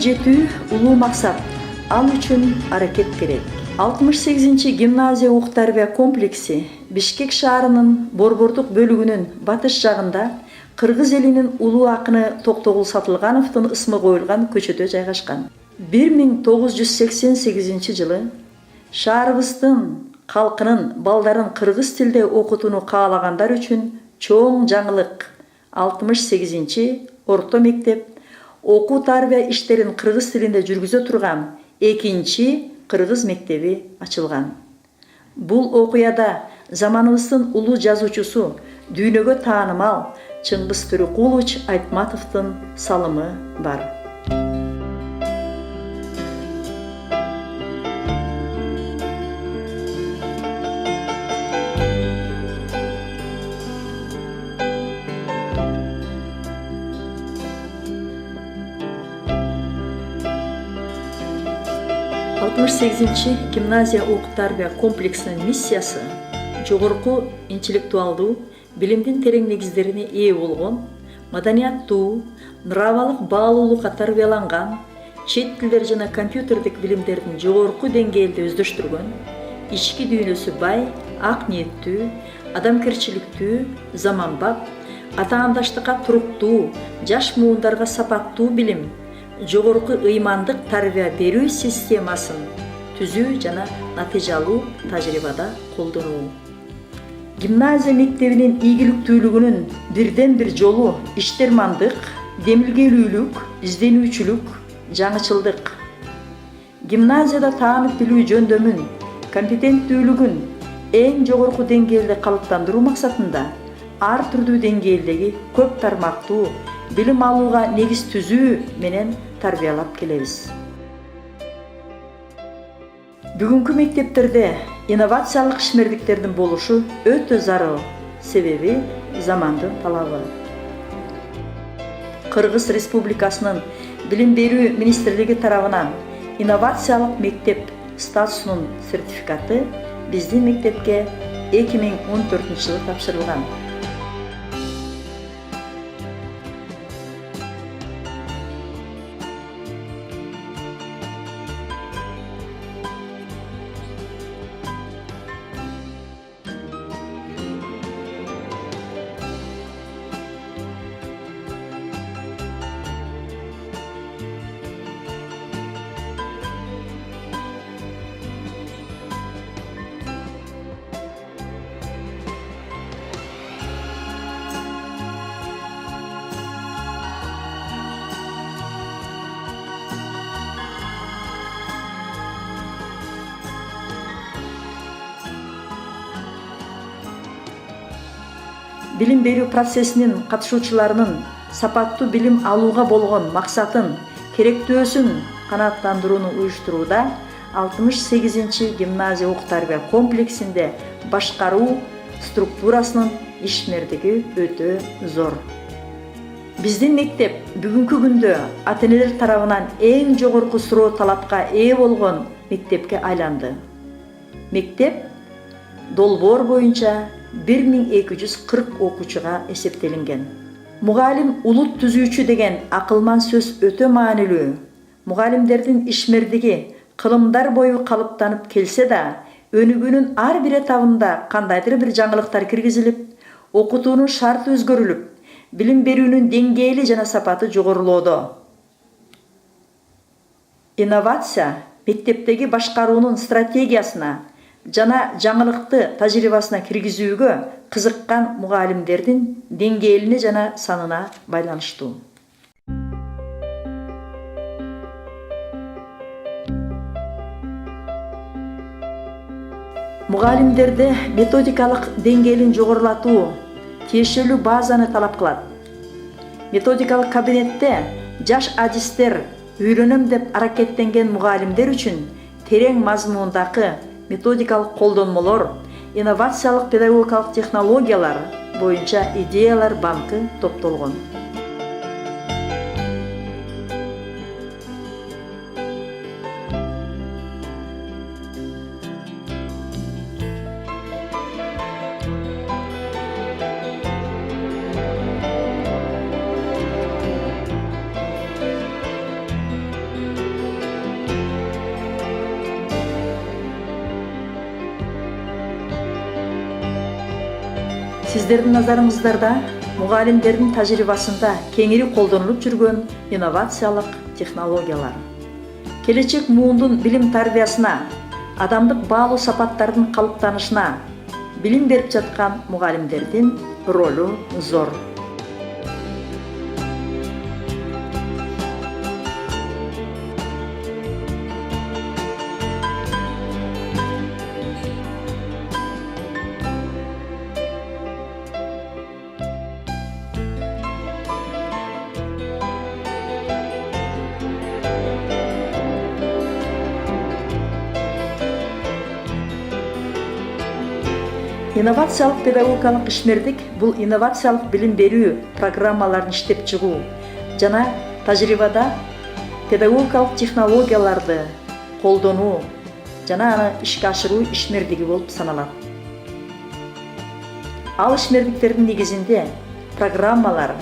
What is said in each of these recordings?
жетүү улуу максат. Ал үчүн аракет керек. 68-гимназия ук-тарбия комплекси Бишкек шаарынын Борбордук бөлүгүнүн батыш жагында кыргыз элинин улуу акыны Токтогул Сатылгановдун ысмы коюлган көчөдө жайгашкан. 1988 жылы шаарыбыздын калкынын балдарын кыргыз тилде окутууну каалагандар үчүн чоң жаңылык 68-орто мектеп окуу тарбия иштерин кыргыз тилинде жүргүзө турган экинчи кыргыз мектеби ачылган. Бул окуяда заманыбыздын улуу жазуучусу, дүйнөгө таанымал Чыңгыз Төрөкулович Айтматовдун салымы бар. Гимназия ук-тарбия комплексинин миссиясы жогорку интеллектуалдуу билимдин терең негиздерине ээ болгон, маданияттуу, нравалык баалуулукка тарбияланган, чет тилдер жана компьютердик билимдердин жогорку деңгээлде өздөштүргөн, ички дүйнөсү бай, ак ниеттүү, адамгерчиликтүү, заманбап, атаандаштыкка туруктуу, жаш муундарга сапаттуу билим, жогорку ыймандык тарбия берүү системасын түзүү жана натыйжалуу тажрыйбада колдонуу. Гимназия мектебинин ийгиликтүүлүгүнүн бирден бир жолу иштермандык, демилгелүүлүк, изденүүчүлүк, жаңычылдык. Гимназияда таанып билүү жөндөмүн, компетенттүүлүгүн эң жогорку деңгээлде калыптандыруу максатында ар түрдүү деңгээлдеги көп тармактуу билим алууга негиз түзүү менен тарбиялап келебиз. Бүгүнкү мектептерде инновациялык ишмердиктердин болушу өтө зарыл, себеби замандын талабы. Кыргыз Республикасынын Билим берүү министрлиги тарабынан инновациялык мектеп статусунун сертификаты биздин мектепке 2014 жылы тапшырылган. Билим берүү процессинин катышуучуларынын сапаттуу билим алууга болгон максатын, керектөөсүн канааттандырууну уюштурууда 68-гимназия ук-тарбия комплексинде башкаруу структурасынын ишмердиги өтө зор. Биздин мектеп бүгүнкү күндө ата-энелер тарабынан эң жогорку суроо талапка ээ болгон мектепке айланды. Мектеп долбоор боюнча 1240 окуучуга эсептелинген. Мугалим улут түзүүчү деген акылман сөз өтө маанилүү. Мугалимдердин ишмердиги кылымдар бою калыптанып келсе да, өнүгүүнүн ар бир этабында кандайдыр бир жаңылыктар киргизилип, окутуунун шарты өзгөрүлүп, билим берүүнүн деңгээли жана сапаты жогорулоодо. Инновация мектептеги башкаруунун стратегиясына жана жаңылыкты тажрыйбасына киргизүүгө кызыккан мугалимдердин деңгээлине жана санына байланыштуу. Мугалимдерде методикалык деңгээлин жогорулатуу тиешелүү базаны талап кылат. Методикалык кабинетте жаш адистер үйрөнөм деп аракеттенген мугалимдер үчүн терең мазмундагы методикалык колдонмолор, инновациялык педагогикалык технологиялар боюнча идеялар банкы топтолгон. Сиздердин назарыңыздарда мугалимдердин тажрыйбасында кеңири колдонулуп жүргөн инновациялык технологиялар, келечек муундун билим тарбиясына, адамдык баалуу сапаттардын калыптанышына билим берип жаткан мугалимдердин ролу зор. Инновациялык педагогикалык ишмердик бул инновациялык билим берүү программаларын иштеп чыгуу жана тажрыйбада педагогикалык технологияларды колдонуу жана аны ишке ашыруу ишмердиги болуп саналат. Ал ишмердиктердин негизинде программалар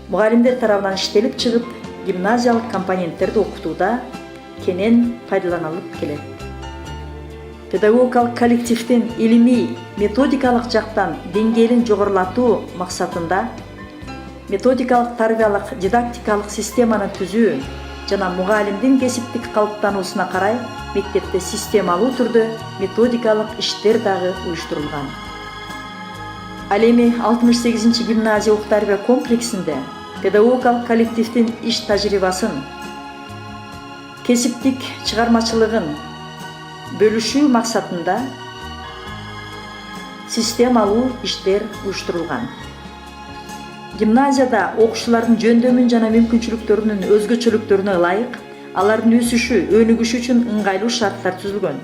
мугалимдер тарабынан иштелип чыгып, гимназиялык компоненттерди окутууда кенен пайдаланылып келет. Педагогикалык коллективдин илимий методикалык жактан деңгээлин жогорулатуу максатында методикалык тарбиялык дидактикалык системаны түзүү жана мугалимдин кесиптик калыптануусуна карай мектепте системалуу түрдө методикалык иштер дагы уюштурулган. Ал эми 68-гимназия окуу тарбия комплексинде педагогикалык коллективдин иш тажрыйбасын, кесиптик чыгармачылыгын бөлүшүү максатында системалуу иштер уюштурулган. Гимназияда окуучулардын жөндөмүн жана мүмкүнчүлүктөрүнүн өзгөчөлүктөрүнө ылайык алардын өсүшү, өнүгүшү үчүн ыңгайлуу шарттар түзүлгөн.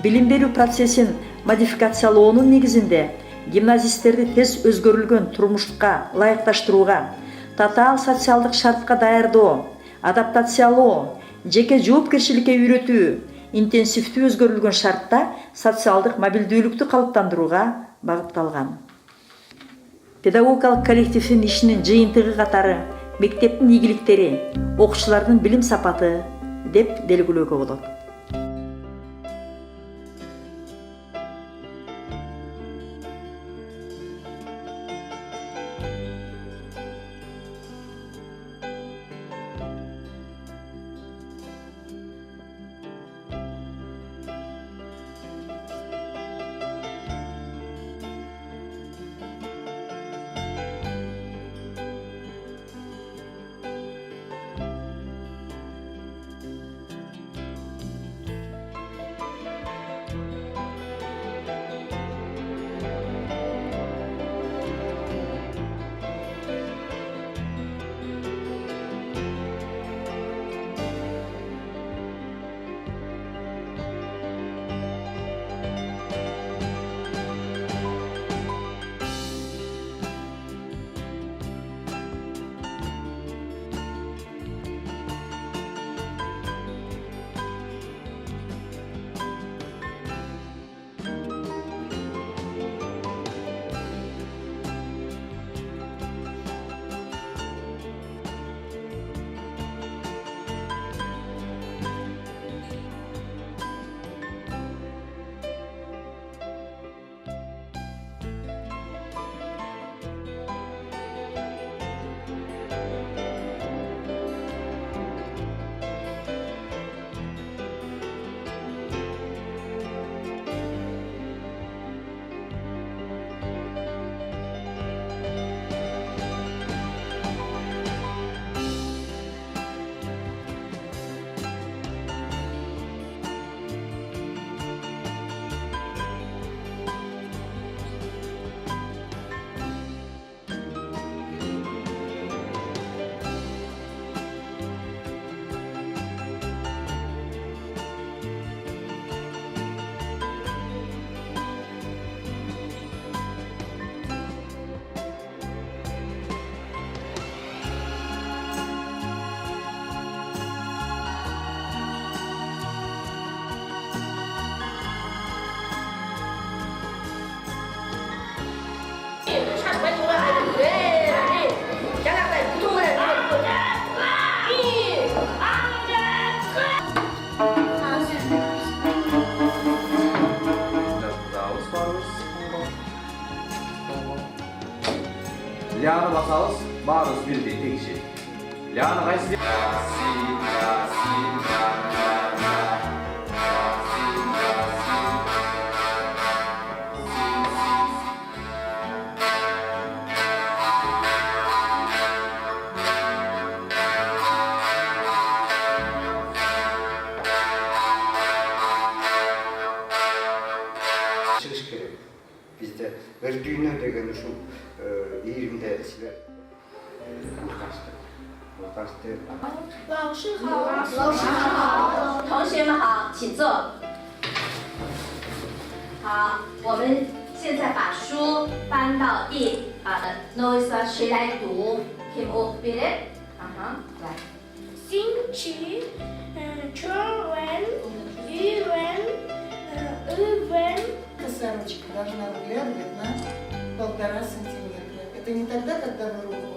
Билим берүү процессин модификациялоонун негизинде гимназисттерди тез өзгөрүлгөн турмушка ылайыкташтырууга, татаал социалдык шартка даярдоо, адаптациялоо, жеке жоопкерчиликке үйрөтүү, интенсивдүү өзгөрүлгөн шартта социалдык мобилдүүлүктү калыптандырууга багытталган. Педагогикалык коллективдин ишинин жыйынтыгы катары мектептин ийгиликтери, окуучулардын билим сапаты деп белгилөөгө болот. Ляны басабыз, баарыбыз бирдей тегишет. Ляны кайсы? Шығыш керек. Бізде бір дүйнө деген ушул ийримде силер Уркашты. 老师好，同学们好，请坐。好，我们现在把书翻到那谁来读 ？Kim O Bilet。来。星期，春文，语文，日文。Косарочка должна выглядывать на 1,5 сантиметра. Это не тогда, когда вы руку